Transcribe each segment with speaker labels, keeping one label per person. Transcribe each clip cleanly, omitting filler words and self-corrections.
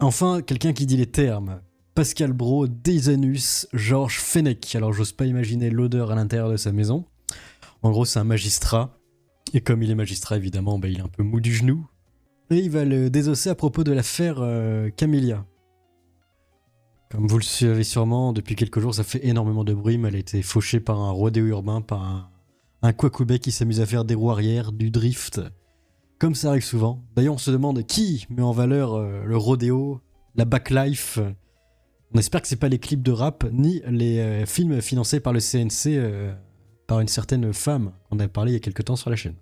Speaker 1: Enfin, quelqu'un qui dit les termes. Pascal Braud, Desanus, Georges Fenech. Alors j'ose pas imaginer l'odeur à l'intérieur de sa maison. En gros, c'est un magistrat. Et comme il est magistrat, évidemment, il est un peu mou du genou. Et il va le désosser à propos de l'affaire Camélia. Comme vous le savez sûrement, depuis quelques jours, ça fait énormément de bruit, mais elle a été fauchée par un rodéo urbain, par un Kwakubé qui s'amuse à faire des roues arrière, du drift, comme ça arrive souvent. D'ailleurs, on se demande qui met en valeur le rodéo, la backlife. On espère que c'est pas les clips de rap, ni les films financés par le CNC par une certaine femme qu'on a parlé il y a quelques temps sur la chaîne.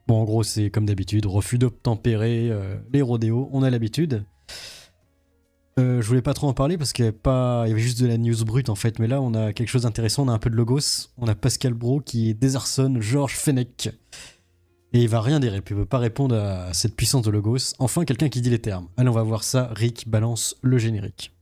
Speaker 1: Bon, en gros, c'est comme d'habitude, refus d'obtempérer, les rodéos, on a l'habitude. Je voulais pas trop en parler parce qu'il y avait juste de la news brute en fait, mais là on a quelque chose d'intéressant, on a un peu de logos, on a Pascal Braud qui désarçonne Georges Fenech et il va rien dire, il peut pas répondre à cette puissance de logos. Enfin quelqu'un qui dit les termes. Allez, on va voir ça. Rick balance le générique.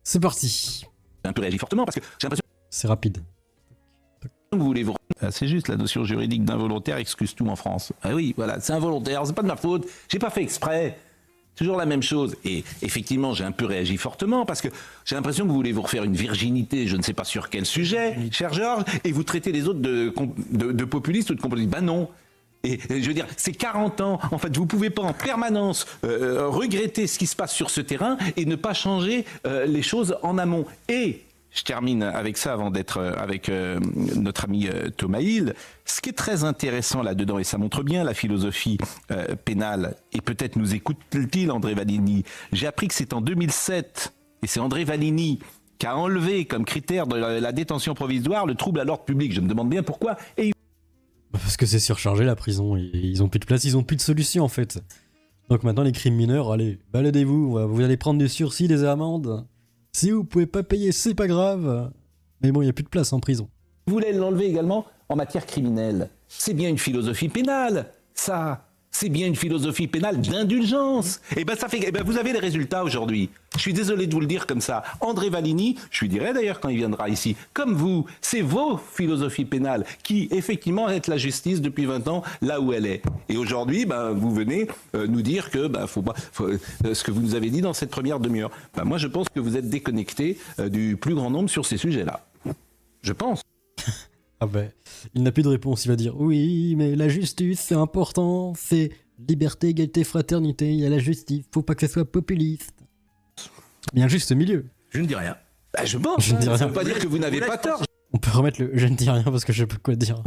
Speaker 1: C'est parti.
Speaker 2: Un peu réagi fortement parce que j'ai l'impression
Speaker 1: C'est rapide.
Speaker 2: que vous voulez vous... C'est juste la notion juridique d'involontaire excuse tout en France. Ah oui, voilà, c'est involontaire, c'est pas de ma faute, j'ai pas fait exprès. Toujours la même chose. Et effectivement, j'ai un peu réagi fortement parce que j'ai l'impression que vous voulez vous refaire une virginité, je ne sais pas sur quel sujet, cher Georges, et vous traitez les autres de populistes ou de complotistes. Ben non. Et je veux dire, c'est 40 ans. En fait, vous pouvez pas en permanence regretter ce qui se passe sur ce terrain et ne pas changer les choses en amont. Et je termine avec ça avant d'être avec notre ami Thomas Hill. Ce qui est très intéressant là-dedans, et ça montre bien la philosophie pénale, et peut-être nous écoute-t-il André Valigny. J'ai appris que c'est en 2007, et c'est André Valigny qui a enlevé comme critère de la détention provisoire le trouble à l'ordre public. Je me demande bien pourquoi. Et
Speaker 1: Parce que c'est surchargé la prison, ils ont plus de place, ils ont plus de solution en fait. Donc maintenant les crimes mineurs, allez, baladez-vous, vous allez prendre du sursis, des amendes. Si vous pouvez pas payer, c'est pas grave. Mais bon, il y a plus de place en prison.
Speaker 2: vous voulez l'enlever également en matière criminelle. C'est bien une philosophie pénale, ça. C'est bien une philosophie pénale d'indulgence. Et ben ça fait, et ben vous avez les résultats aujourd'hui. Je suis désolé de vous le dire comme ça. André Valigny, je lui dirai d'ailleurs quand il viendra ici, comme vous, c'est vos philosophies pénales qui effectivement aident la justice depuis 20 ans là où elle est. Et aujourd'hui, ben vous venez nous dire que faut pas, ce que vous nous avez dit dans cette première demi-heure. Ben moi je pense que vous êtes déconnecté du plus grand nombre sur ces sujets-là. Je pense.
Speaker 1: Ah ben, il n'a plus de réponse, il va dire oui, mais la justice c'est important, c'est liberté, égalité, fraternité, il y a la justice, faut pas que ce soit populiste. Il y a un juste milieu.
Speaker 2: Je ne dis rien. Bah, je pense.
Speaker 1: Je ne dis
Speaker 2: Ça
Speaker 1: rien.
Speaker 2: ne veut pas dire que vous n'avez pas tort.
Speaker 1: On peut remettre le je ne dis rien parce que je sais pas quoi dire.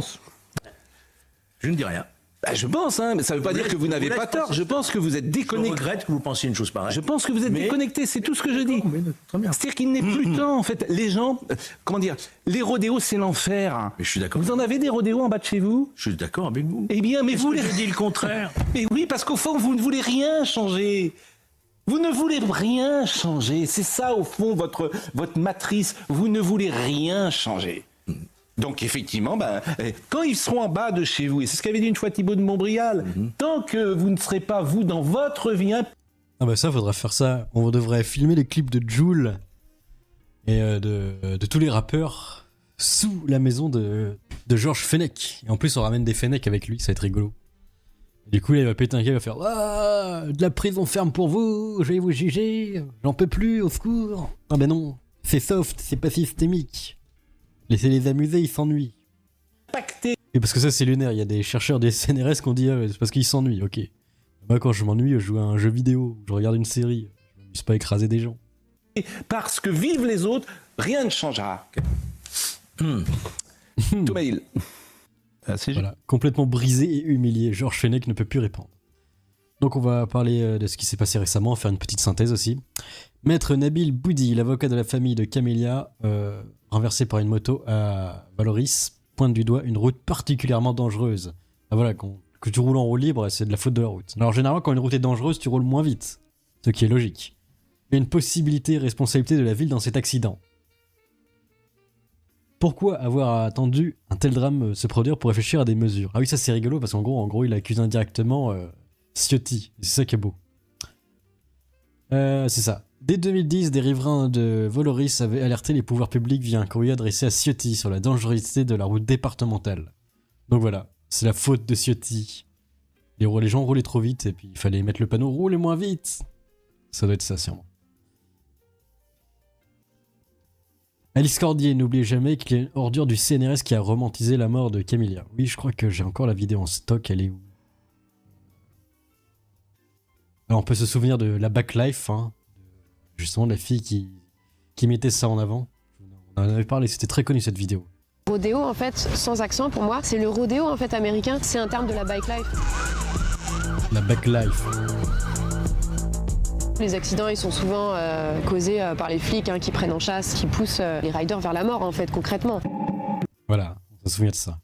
Speaker 3: Je ne dis rien.
Speaker 2: Bah, je pense, mais ça ne veut pas dire que vous n'avez pas tort. Je pense que vous êtes
Speaker 3: Je
Speaker 2: déconnecté.
Speaker 3: regrette que vous pensiez une chose pareille.
Speaker 2: Je pense que vous êtes déconnecté, c'est tout ce que je dis.
Speaker 3: Mais très bien.
Speaker 2: C'est-à-dire qu'il n'est plus temps, en fait. Les gens, comment dire, les rodéos, c'est l'enfer.
Speaker 3: Mais je suis d'accord.
Speaker 2: Vous en avez des rodéos en bas de chez vous?
Speaker 3: Je suis d'accord avec vous.
Speaker 2: Eh bien, mais
Speaker 3: Est-ce
Speaker 2: vous
Speaker 3: que
Speaker 2: les...
Speaker 3: j'ai dit le contraire?
Speaker 2: Mais oui, parce qu'au fond, vous ne voulez rien changer. Vous ne voulez rien changer. C'est ça, au fond, votre matrice. Vous ne voulez rien changer. Donc, effectivement, quand ils seront en bas de chez vous, et c'est ce qu'avait dit une fois Thibaut de Montbrial, tant que vous ne serez pas, vous, dans votre vie,
Speaker 1: Ah bah ça, faudra faire ça. On devrait filmer les clips de Jul et de tous les rappeurs sous la maison de Georges Fenech. Et en plus, on ramène des Fenech avec lui, ça va être rigolo. Et du coup, là, il va péter un câble, il va faire « Ah, de la prison ferme pour vous, je vais vous juger, j'en peux plus, au secours !» Ah bah non, c'est soft, c'est pas systémique. Laissez-les amuser, ils s'ennuient.
Speaker 2: impacté.
Speaker 1: Et parce que ça, c'est lunaire, il y a des chercheurs des CNRS qui ont dit « Ah, c'est parce qu'ils s'ennuient, ok. » Moi, quand je m'ennuie, je joue à un jeu vidéo, je regarde une série, je m'amuse pas à écraser des gens.
Speaker 2: Parce que vivent les autres, rien ne changera. Thomas Hill. C'est
Speaker 1: Voilà, complètement brisé et humilié, Georges Fenech ne peut plus répondre. Donc on va parler de ce qui s'est passé récemment, faire une petite synthèse aussi. Maître Nabil Boudi, l'avocat de la famille de Camélia, renversé par une moto à Valoris, pointe du doigt une route particulièrement dangereuse. Ah voilà, que tu roules en roue libre, c'est de la faute de la route. Alors généralement, quand une route est dangereuse, tu roules moins vite, ce qui est logique. Il y a une possibilité et responsabilité de la ville dans cet accident. Pourquoi avoir attendu un tel drame se produire pour réfléchir à des mesures? Ah oui, ça c'est rigolo, parce qu'en gros, il accuse indirectement Ciotti. C'est ça qui est beau. C'est ça. Dès 2010, des riverains de Voloris avaient alerté les pouvoirs publics via un courrier adressé à Ciotti sur la dangerosité de la route départementale. Donc voilà, c'est la faute de Ciotti. Les gens roulaient trop vite et puis il fallait mettre le panneau « Roulez moins vite !» Ça doit être ça, sûrement. Alice Cordier, n'oubliez jamais qu'il y a une ordure du CNRS qui a romantisé la mort de Camilla. Oui, je crois que j'ai encore la vidéo en stock, elle est où? Alors, on peut se souvenir de la Backlife, hein, justement de la fille qui mettait ça en avant. On en avait parlé, c'était très connu cette vidéo.
Speaker 4: Rodéo, en fait, sans accent pour moi, c'est le rodéo en fait américain, c'est un terme de la bike life.
Speaker 1: La Backlife.
Speaker 4: Les accidents, ils sont souvent causés par les flics hein, qui prennent en chasse, qui poussent les riders vers la mort en fait, concrètement.
Speaker 1: Voilà, on se souvient de ça.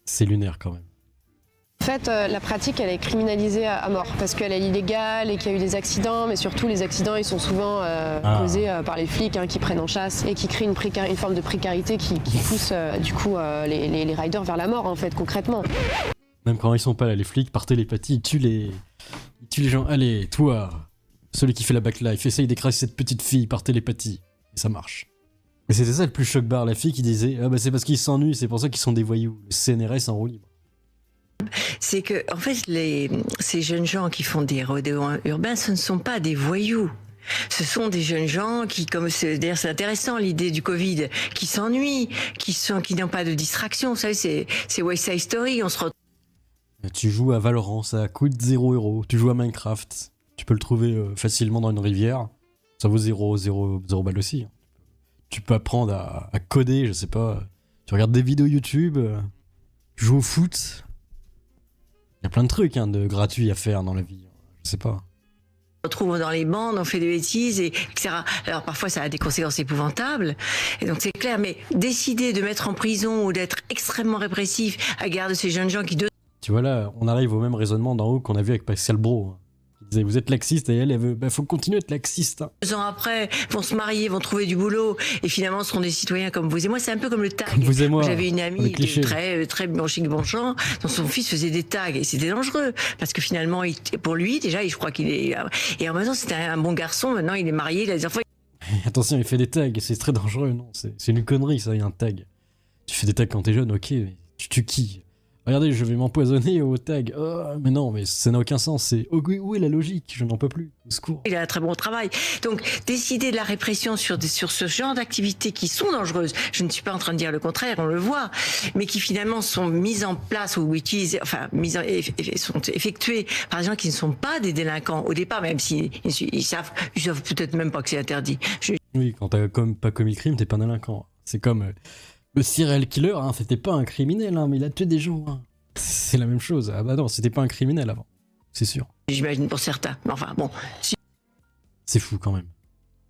Speaker 1: C'est lunaire quand même.
Speaker 4: En fait, la pratique, elle est criminalisée à mort parce qu'elle est illégale et qu'il y a eu des accidents, mais surtout les accidents, ils sont souvent causés par les flics hein, qui prennent en chasse et qui créent une forme de précarité qui pousse du coup les riders vers la mort en fait, concrètement.
Speaker 1: Même quand ils sont pas là, les flics, par télépathie, ils tuent les gens. Allez, toi, celui qui fait la backlife, essaye d'écraser cette petite fille par télépathie. Et ça marche. Et c'était ça le plus choc-barre, la fille qui disait « Ah bah c'est parce qu'ils s'ennuient, c'est pour ça qu'ils sont des voyous. Le CNRS en roue libre. »
Speaker 5: C'est que, en fait, ces jeunes gens qui font des rodéos urbains, ce ne sont pas des voyous. Ce sont des jeunes gens qui, d'ailleurs c'est intéressant l'idée du Covid, qui s'ennuient, qui n'ont pas de distraction. Vous savez, c'est West Side Story, on se retrouve.
Speaker 1: Tu joues à Valorant, ça coûte 0€. Tu joues à Minecraft, tu peux le trouver facilement dans une rivière. Ça vaut 0 balles aussi. Tu peux apprendre à coder, je sais pas. Tu regardes des vidéos YouTube, tu joues au foot. Il y a plein de trucs hein, de gratuits à faire dans la vie. Je sais pas.
Speaker 5: On se retrouve dans les bandes, on fait des bêtises, etc. Alors parfois ça a des conséquences épouvantables, et donc c'est clair, mais décider de mettre en prison ou d'être extrêmement répressif à l'égard de ces jeunes gens qui...
Speaker 1: Tu vois là, on arrive au même raisonnement d'en haut qu'on a vu avec Pascal Bro. Hein, qui disait vous êtes laxiste et elle veut, faut continuer à être laxiste. Hein.
Speaker 5: 2 ans après, vont se marier, vont trouver du boulot et finalement seront des citoyens comme vous et moi. C'est un peu comme le tag.
Speaker 1: Comme vous et moi.
Speaker 5: J'avais une amie très bon chic, bon chant, dont son fils faisait des tags et c'était dangereux parce que finalement, pour lui déjà, je crois qu'il est... Et en même temps, c'était un bon garçon. Maintenant, il est marié, il a des enfants.
Speaker 1: Attention, il fait des tags, c'est très dangereux. Non, c'est une connerie ça, il y a un tag. Tu fais des tags quand t'es jeune, ok, mais tu tues qui? Regardez, je vais m'empoisonner au tag. Oh, mais non, mais ça n'a aucun sens. C'est où est la logique? Je n'en peux plus. Au secours.
Speaker 5: Il a un très bon travail. Donc, décider de la répression sur ce genre d'activités qui sont dangereuses, je ne suis pas en train de dire le contraire, on le voit, mais qui finalement sont mises en place ou utilisées, enfin, sont effectuées par des gens qui ne sont pas des délinquants au départ, même s'ils savent peut-être même pas que c'est interdit.
Speaker 1: Oui, quand t'as pas commis le crime, t'es pas un délinquant. C'est comme le serial killer, hein, c'était pas un criminel, hein, mais il a tué des gens. Hein. C'est la même chose. Ah bah non, c'était pas un criminel avant, c'est sûr.
Speaker 5: J'imagine pour certains. Mais enfin, bon.
Speaker 1: C'est fou quand même.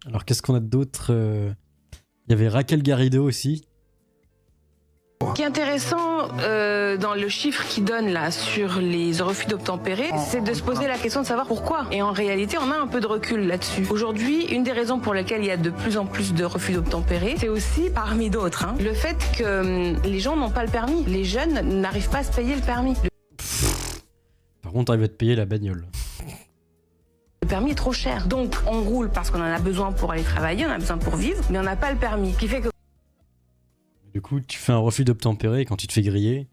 Speaker 1: Alors qu'est-ce qu'on a d'autre? Il y avait Raquel Garrido aussi.
Speaker 6: Ce qui est intéressant dans le chiffre qu'il donne là sur les refus d'obtempérer, c'est de se poser la question de savoir pourquoi. Et en réalité, on a un peu de recul là-dessus. Aujourd'hui, une des raisons pour lesquelles il y a de plus en plus de refus d'obtempérer, c'est aussi, parmi d'autres, hein, le fait que les gens n'ont pas le permis. Les jeunes n'arrivent pas à se payer le permis.
Speaker 1: Par contre, t'arrives à te payer la bagnole.
Speaker 6: Le permis est trop cher. Donc, on roule parce qu'on en a besoin pour aller travailler, on en a besoin pour vivre, mais on n'a pas le permis. Ce qui fait que
Speaker 1: du coup, tu fais un refus d'obtempérer quand tu te fais griller,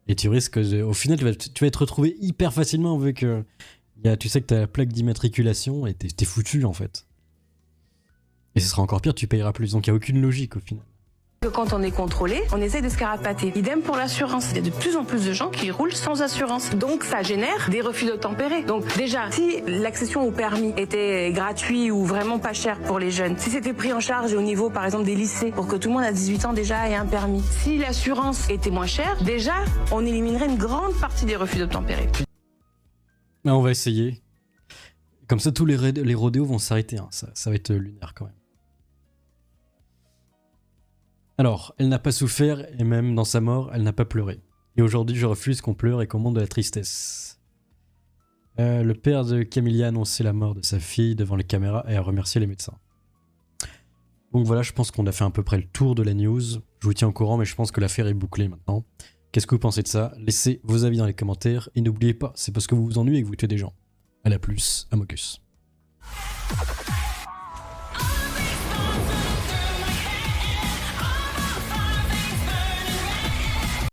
Speaker 1: et tu risques, au final, tu vas être retrouvé hyper facilement vu que tu sais que t'as la plaque d'immatriculation et t'es foutu en fait. Et ce sera encore pire, tu payeras plus, donc il n'y a aucune logique au final.
Speaker 6: Quand on est contrôlé, on essaie de se carapater. Idem pour l'assurance. Il y a de plus en plus de gens qui roulent sans assurance. Donc ça génère des refus d'obtempérer. Donc déjà, si l'accession au permis était gratuit ou vraiment pas cher pour les jeunes, si c'était pris en charge au niveau par exemple des lycées pour que tout le monde à 18 ans déjà ait un permis, si l'assurance était moins chère, déjà on éliminerait une grande partie des refus d'obtempérer.
Speaker 1: On va essayer. Comme ça tous les rodéos vont s'arrêter. Hein. Ça va être lunaire quand même. Alors, elle n'a pas souffert, et même dans sa mort, elle n'a pas pleuré. Et aujourd'hui, je refuse qu'on pleure et qu'on montre de la tristesse. Le père de Camilla a annoncé la mort de sa fille devant les caméras et a remercié les médecins. Donc voilà, je pense qu'on a fait à peu près le tour de la news. Je vous tiens au courant, mais je pense que l'affaire est bouclée maintenant. Qu'est-ce que vous pensez de ça? Laissez vos avis dans les commentaires, et n'oubliez pas, c'est parce que vous vous ennuyez que vous tuez des gens. À la plus, Amokus.